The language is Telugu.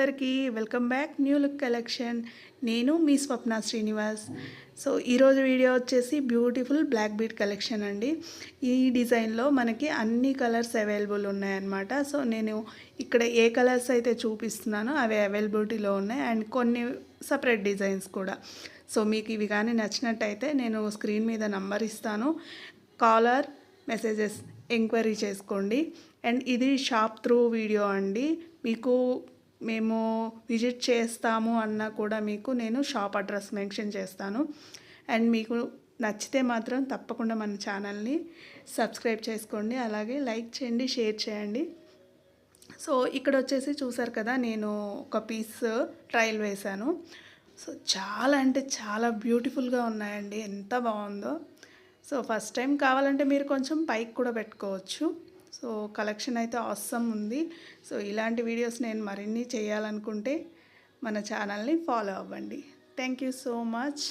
అందరికీ welcome back new look collection. నేను మీ స్వప్న శ్రీనివాస్. సో ఈరోజు వీడియో వచ్చేసి బ్యూటిఫుల్ బ్లాక్ బీడ్ కలెక్షన్ అండి. ఈ డిజైన్లో మనకి అన్ని కలర్స్ అవైలబుల్ ఉన్నాయన్నమాట. సో నేను ఇక్కడ ఏ కలర్స్ అయితే చూపిస్తున్నానో అవి అవైలబిలిటీలో ఉన్నాయి అండ్ కొన్ని సపరేట్ డిజైన్స్ కూడా. సో మీకు ఇవి కానీ నచ్చినట్టయితే నేను స్క్రీన్ మీద నంబర్ ఇస్తాను, కాలర్ మెసేజెస్ ఎంక్వైరీ చేసుకోండి. అండ్ ఇది షాప్ త్రూ వీడియో అండి. మీకు మేము విజిట్ చేస్తాము అన్నా కూడా మీకు నేను షాప్ అడ్రస్ మెన్షన్ చేస్తాను. అండ్ మీకు నచ్చితే మాత్రం తప్పకుండా మన ఛానల్ని సబ్స్క్రైబ్ చేసుకోండి, అలాగే లైక్ చేయండి, షేర్ చేయండి. సో ఇక్కడ వచ్చేసి చూసారు కదా, నేను ఒక పీస్ ట్రయల్ వేశాను. సో చాలా అంటే చాలా బ్యూటిఫుల్గా ఉన్నాయండి, ఎంత బాగుందో. సో ఫస్ట్ టైం కావాలంటే మీరు కొంచెం పైకి కూడా పెట్టుకోవచ్చు. సో కలెక్షన్ అయితే ఆసమ్ ఉంది. సో ఇలాంటి వీడియోస్ నేను మరిన్ని చేయాలనుకుంటే మన ఛానల్ని ఫాలో అవ్వండి. Thank you so much.